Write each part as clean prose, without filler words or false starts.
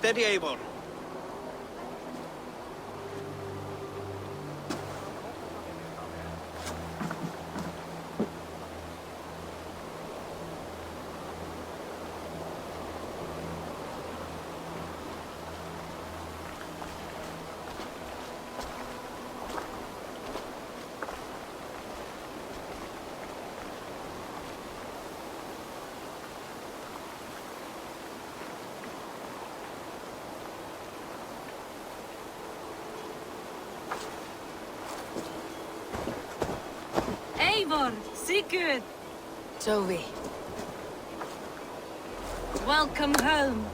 Steady, Eivor. Eivor, Sigurd! Toby. Welcome home.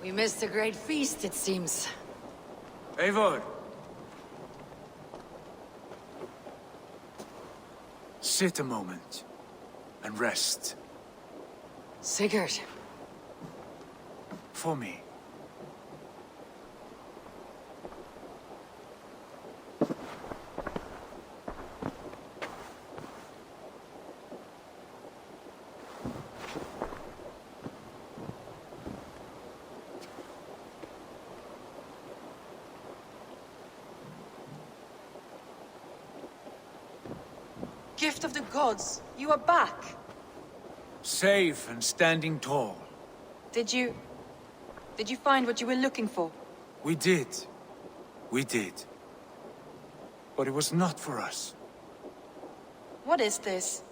We missed a great feast, it seems. Eivor! Sit a moment, and rest. Sigurd. For me. Gift of the gods, you are back. Safe and standing tall. Did you find what you were looking for? We did. We did. But it was not for us. What is this?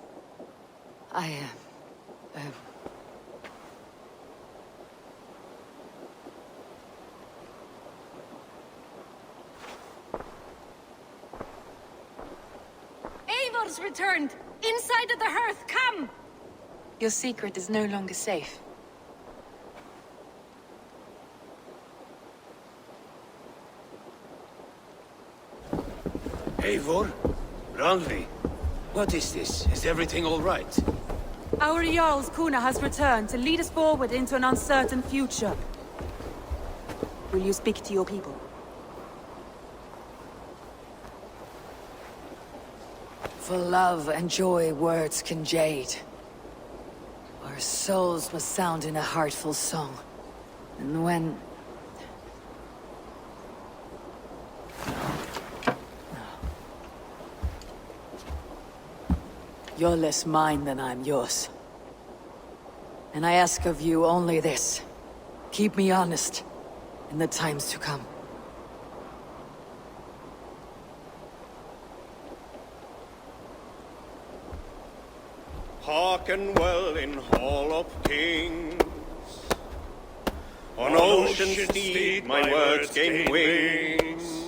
Eivor's returned! Inside of the hearth, come! Your secret is no longer safe. Eivor? Randvi? What is this? Is everything all right? Our Jarl's Kuna has returned to lead us forward into an uncertain future. Will you speak to your people? For love and joy words can jade. Our souls must sound in a heartful song. And when... You're less mine than I'm yours. And I ask of you only this. Keep me honest in the times to come. Hearken well in Hall of Kings. On ocean steed my words gain wings.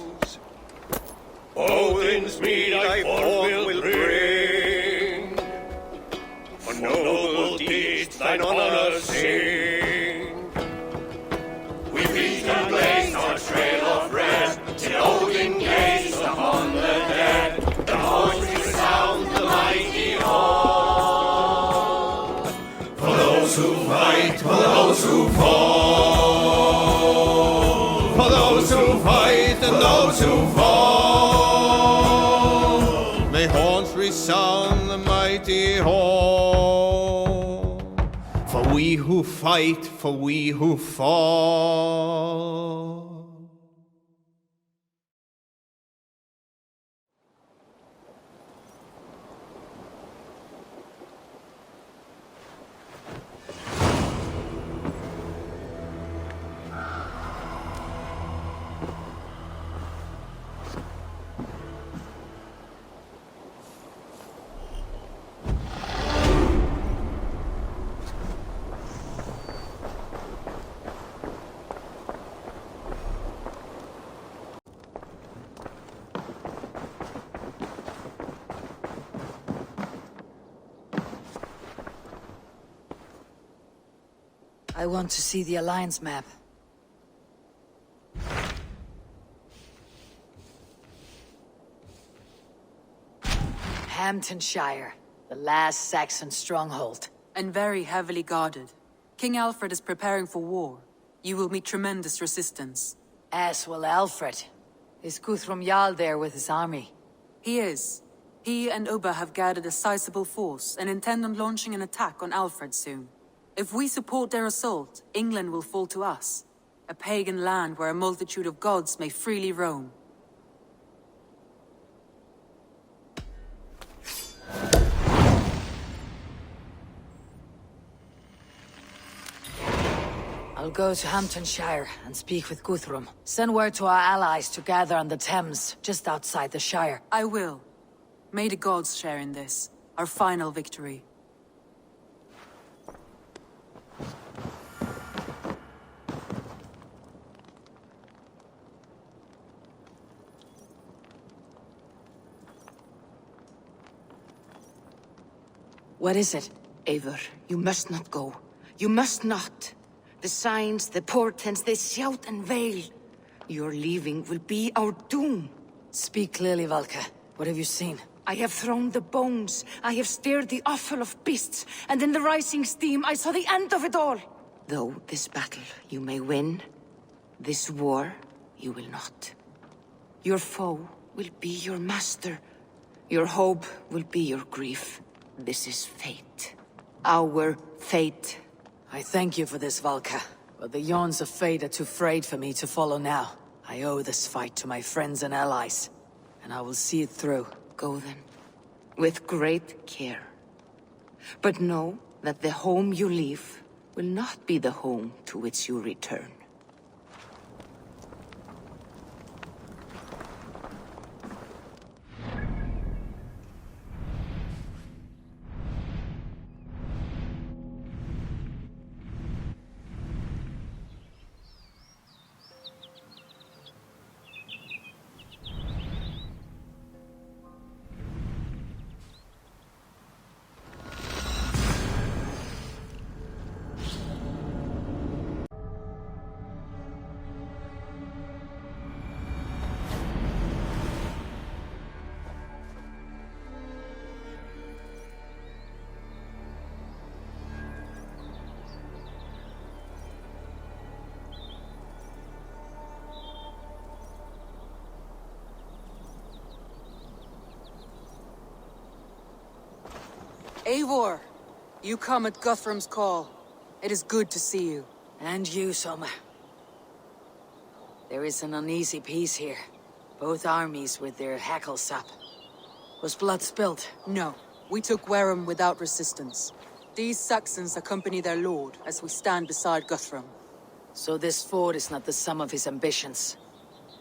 Odin's mead I forth will bring. For noble deeds thine honor sing. We beat and blaze our trail of red, till Odin gazed upon the dead. The voice resound the mighty hall. For those who fight, for those who fall. For those who fight and those who fall. May horns resound the mighty hall. For we who fight, for we who fall. I want to see the Alliance map. Hamptonshire, the last Saxon stronghold. And very heavily guarded. King Aelfred is preparing for war. You will meet tremendous resistance. As will Alfred. Is Guthrum Jarl there with his army? He is. He and Ubba have gathered a sizable force and intend on launching an attack on Alfred soon. If we support their assault, England will fall to us. A pagan land where a multitude of gods may freely roam. I'll go to Hamptonshire and speak with Guthrum. Send word to our allies to gather on the Thames, just outside the Shire. I will. May the gods share in this, our final victory. What is it? Eivor, you must not go. You must not. The signs, the portents, they shout and wail. Your leaving will be our doom. Speak clearly, Valka. What have you seen? I have thrown the bones. I have stirred the offal of beasts. And in the rising steam, I saw the end of it all. Though this battle you may win, this war you will not. Your foe will be your master. Your hope will be your grief. This is fate. Our fate. I thank you for this, Valka. But the yawns of fate are too frayed for me to follow now. I owe this fight to my friends and allies. And I will see it through. Go then. With great care. But know that the home you leave will not be the home to which you return. Eivor! You come at Guthrum's call. It is good to see you. And you, Soma. There is an uneasy peace here. Both armies with their hackles up. Was blood spilled? No. We took Wareham without resistance. These Saxons accompany their lord as we stand beside Guthrum. So this fort is not the sum of his ambitions.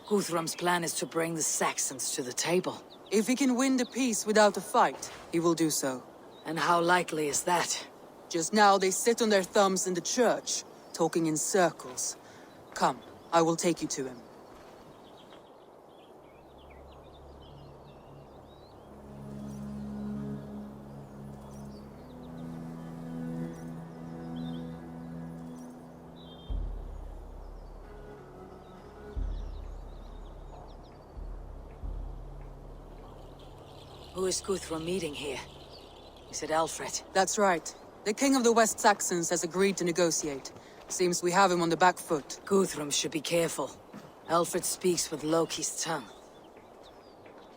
Guthrum's plan is to bring the Saxons to the table. If he can win the peace without a fight, he will do so. And how likely is that? Just now they sit on their thumbs in the church, talking in circles. Come, I will take you to him. Who is Guthrum meeting here? Is it Aelfred? That's right. The king of the West Saxons has agreed to negotiate. Seems we have him on the back foot. Guthrum should be careful. Aelfred speaks with Loki's tongue.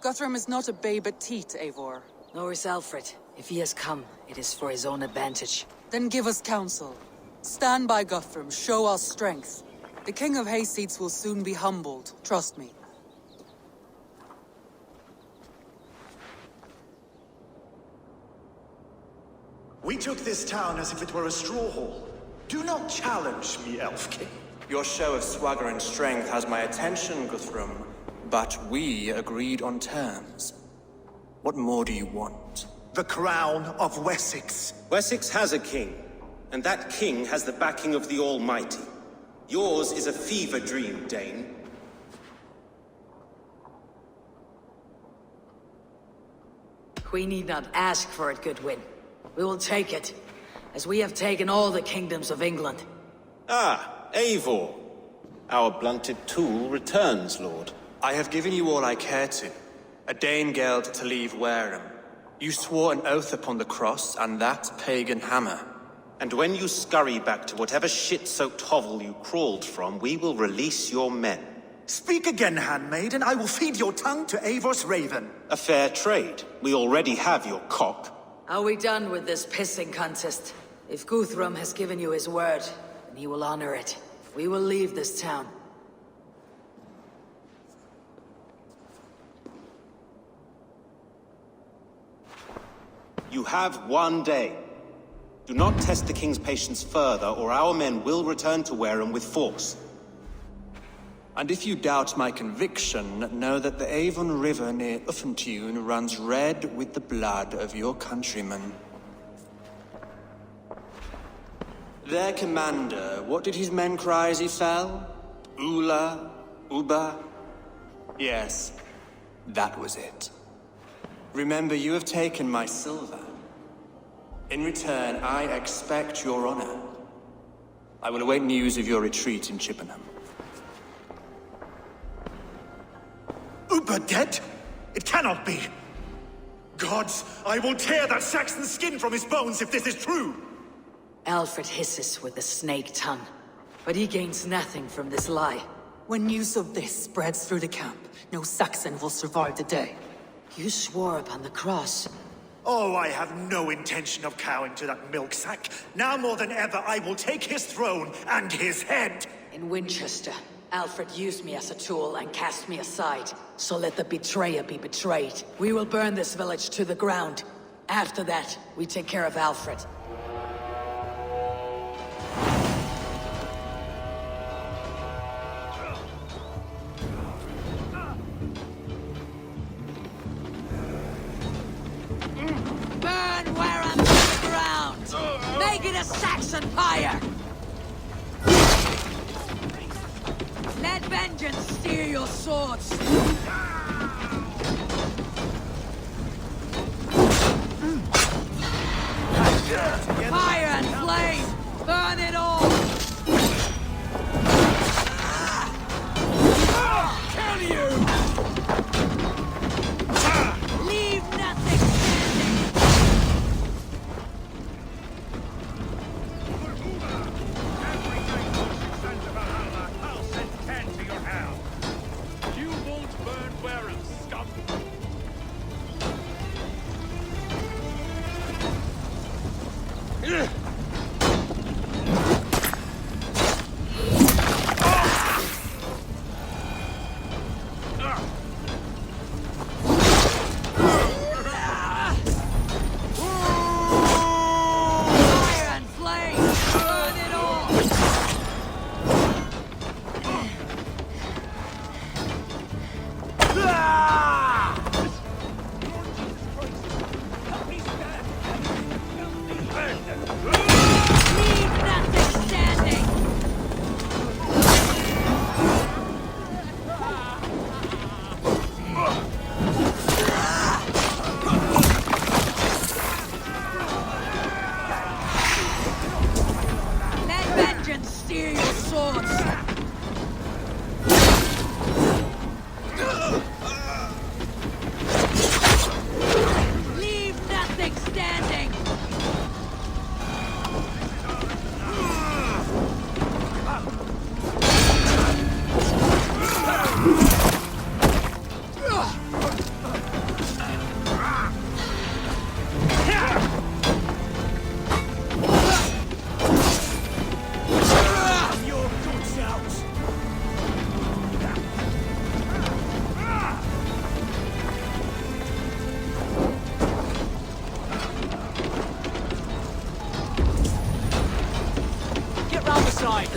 Guthrum is not a babe at teat, Eivor. Nor is Aelfred. If he has come, it is for his own advantage. Then give us counsel. Stand by Guthrum, show our strength. The king of Hayseeds will soon be humbled, trust me. We took this town as if it were a straw hall. Do not challenge me, Elf King. Your show of swagger and strength has my attention, Guthrum. But we agreed on terms. What more do you want? The crown of Wessex. Wessex has a king, and that king has the backing of the Almighty. Yours is a fever dream, Dane. We need not ask for it, Goodwin. We will take it, as we have taken all the kingdoms of England. Ah, Eivor. Our blunted tool returns, Lord. I have given you all I care to. A Danegeld to leave Wareham. You swore an oath upon the cross, and that pagan hammer. And when you scurry back to whatever shit-soaked hovel you crawled from, we will release your men. Speak again, handmaid, and I will feed your tongue to Eivor's raven. A fair trade. We already have your cock. Are we done with this pissing contest? If Guthrum has given you his word, then he will honor it. We will leave this town. You have 1 day. Do not test the king's patience further, or our men will return to Wareham with force. And if you doubt my conviction, know that the Avon River near Uffentune runs red with the blood of your countrymen. Their commander, what did his men cry as he fell? Ula? Uba? Yes, that was it. Remember, you have taken my silver. In return, I expect your honor. I will await news of your retreat in Chippenham. Uber dead? It cannot be! Gods, I will tear that Saxon skin from his bones if this is true! Aelfred hisses with the snake tongue, but he gains nothing from this lie. When news of this spreads through the camp, no Saxon will survive the day. You swore upon the cross. Oh, I have no intention of cowing to that milk sack. Now more than ever, I will take his throne and his head! In Winchester, Aelfred used me as a tool and cast me aside. So let the betrayer be betrayed. We will burn this village to the ground. After that, we take care of Aelfred. Burn Wareham to the ground! Make it a Saxon pyre! Let vengeance steer your swords! Fire and flame! Burn it all! Kill you! Leave nothing standing! Every day you send to Valhalla, I'll send 10 to your house. You won't burn Wareham, scum! Fire and flame! Burn it all! Leave nothing standing! Let vengeance steer your swords! Leave nothing standing! Your good shouts! Get round the side!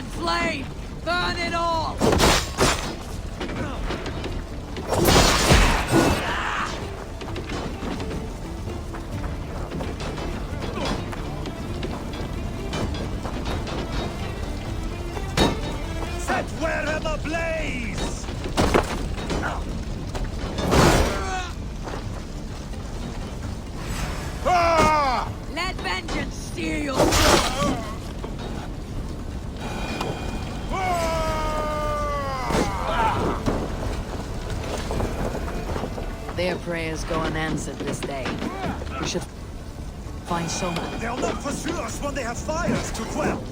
and flame! Burn it all! Set Wareham ablaze! Let vengeance steer your soul! Their prayers go unanswered this day. We should find Soma. They'll not pursue us when they have fires to quell.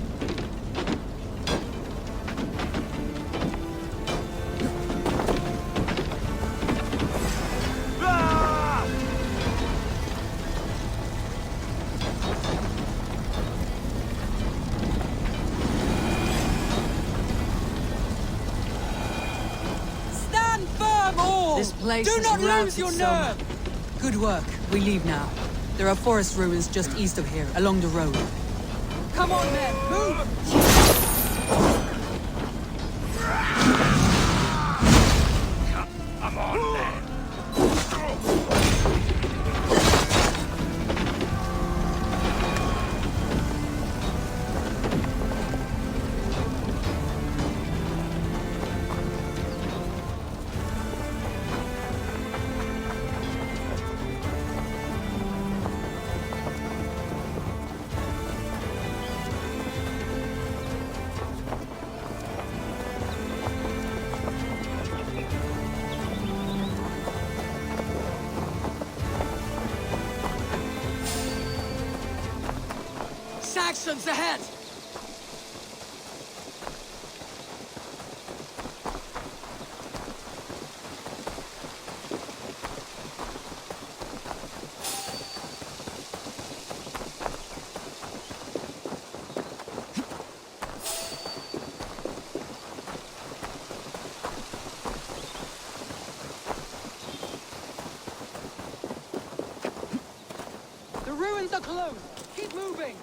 Stand firm, all! This place Do is not routed, lose your Soma. nerve! Good work. We leave now. There are forest ruins just east of here, along the road. Come on, men, move! Come on, then. Saxons ahead! The ruins are closed! Keep moving!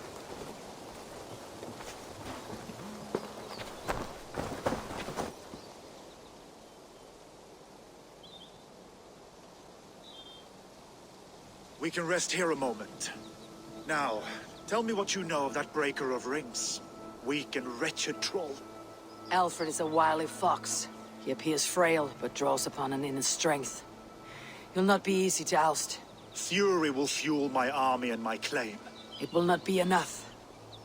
We can rest here a moment. Now, tell me what you know of that breaker of rings. Weak and wretched troll. Aelfred is a wily fox. He appears frail, but draws upon an inner strength. He'll not be easy to oust. Fury will fuel my army and my claim. It will not be enough.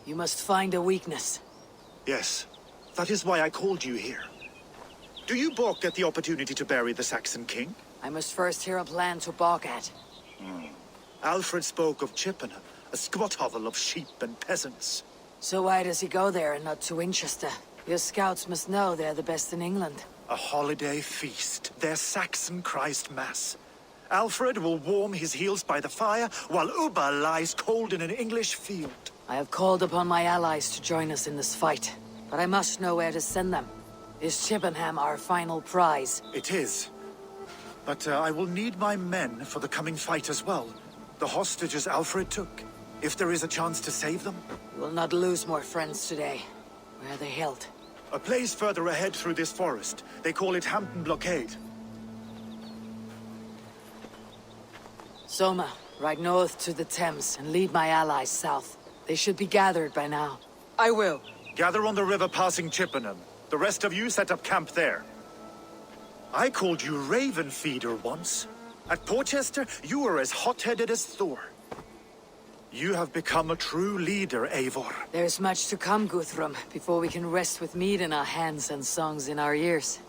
You must find a weakness. Yes, that is why I called you here. Do you balk at the opportunity to bury the Saxon king? I must first hear a plan to balk at. Alfred spoke of Chippenham, a squat hovel of sheep and peasants. So why does he go there and not to Winchester? Your scouts must know they're the best in England. A holiday feast, their Saxon Christ Mass. Alfred will warm his heels by the fire, while Ubba lies cold in an English field. I have called upon my allies to join us in this fight, but I must know where to send them. Is Chippenham our final prize? It is. But I will need my men for the coming fight as well. The hostages Alfred took. If there is a chance to save them. You will not lose more friends today. Where are they held? A place further ahead through this forest. They call it Hampton Blockade. Soma, ride north to the Thames and lead my allies south. They should be gathered by now. I will. Gather on the river passing Chippenham. The rest of you set up camp there. I called you Raven Feeder once. At Porchester, you were as hot-headed as Thor. You have become a true leader, Eivor. There's much to come, Guthrum, before we can rest with meat in our hands and songs in our ears.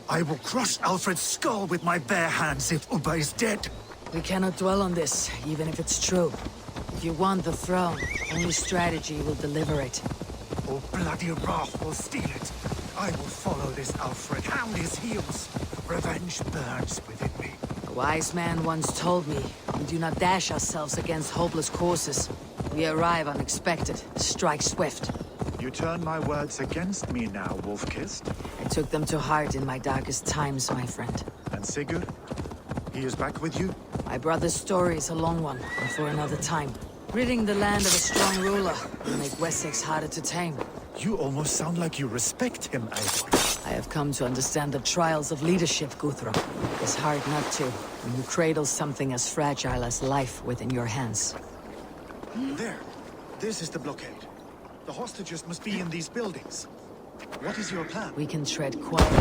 I will crush Alfred's skull with my bare hands if Ubba is dead. We cannot dwell on this, even if it's true. If you want the throne, only strategy will deliver it. Oh, bloody wrath will steal it. I will follow this Alfred, hound his heels. Revenge burns within me. A wise man once told me, we do not dash ourselves against hopeless courses. We arrive unexpected, strike swift. You turn my words against me now, Wolf-Kissed. I took them to heart in my darkest times, my friend. And Sigurd? He is back with you? My brother's story is a long one, and for another time. Ridding the land of a strong ruler will make Wessex harder to tame. You almost sound like you respect him, Eivor. I have come to understand the trials of leadership, Guthrum. It's hard not to, when you cradle something as fragile as life within your hands. There. This is the blockade. The hostages must be in these buildings. What is your plan? We can tread quietly.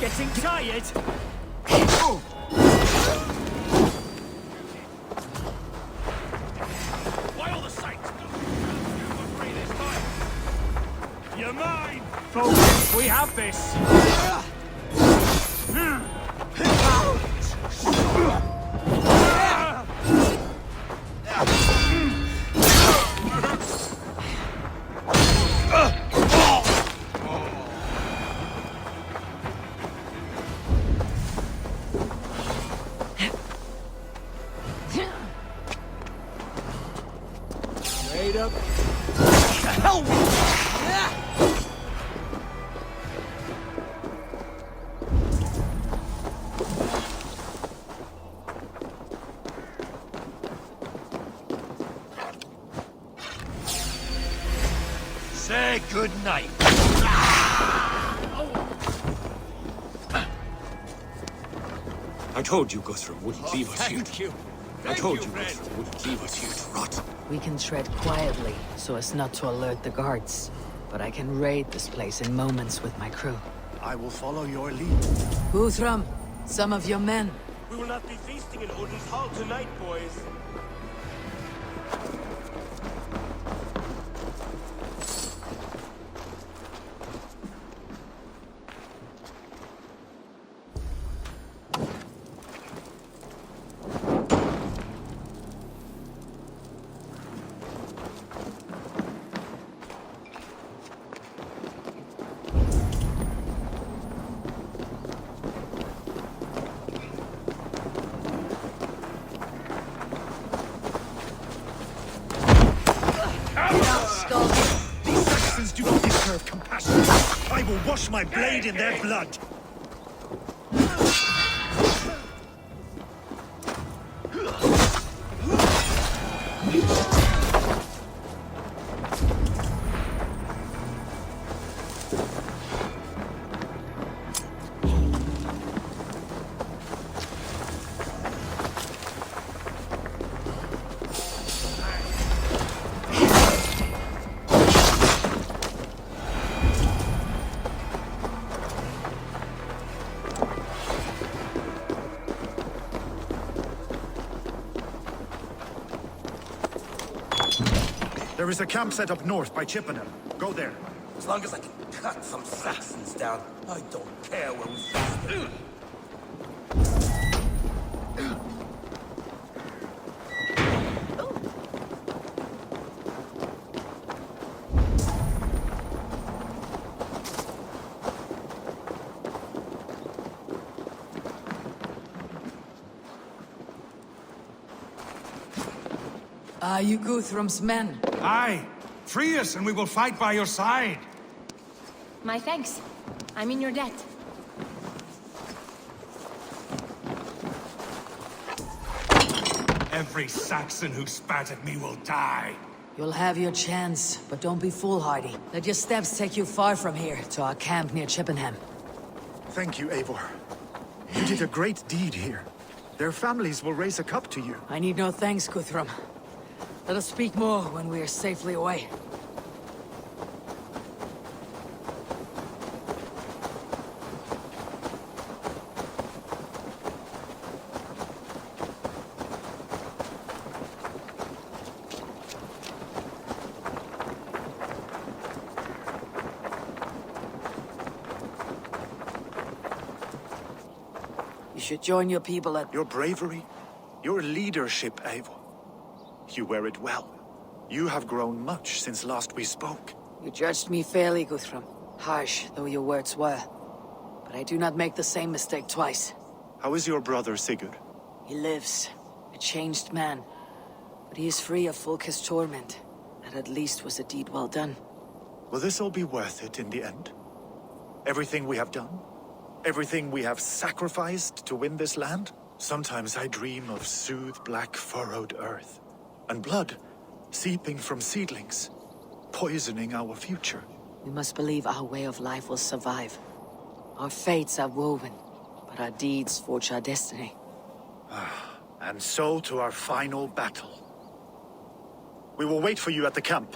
Getting tired? Why all the sights? Free this time. You're mine! Folks, we have this. Say good night. I told you Guthrum wouldn't leave us here. Thank you. I told you Guthrum wouldn't leave us here to rot. We can tread quietly, so as not to alert the guards. But I can raid this place in moments with my crew. I will follow your lead. Guthrum, some of your men. We will not be feasting in Odin's hall tonight, boys. These Saxons do not deserve compassion. I will wash my blade in their blood. There is a camp set up north by Chippenham. Go there. As long as I can cut some Saxons down, I don't care where we face them. Are you Guthrum's men? Aye. Free us and we will fight by your side. My thanks. I'm in your debt. Every Saxon who spat at me will die. You'll have your chance, but don't be foolhardy. Let your steps take you far from here, to our camp near Chippenham. Thank you, Eivor. You did a great deed here. Their families will raise a cup to you. I need no thanks, Guthrum. Let us speak more when we are safely away. You should join your people at... Your bravery, your leadership, Eivor. You wear it well. You have grown much since last we spoke. You judged me fairly, Guthrum. Harsh though your words were. But I do not make the same mistake twice. How is your brother, Sigurd? He lives, a changed man. But he is free of Fulke's torment. That at least was a deed well done. Will this all be worth it in the end? Everything we have done? Everything we have sacrificed to win this land? Sometimes I dream of soothed black furrowed earth. And blood seeping from seedlings, poisoning our future. We must believe our way of life will survive. Our fates are woven, but our deeds forge our destiny. And so to our final battle. We will wait for you at the camp.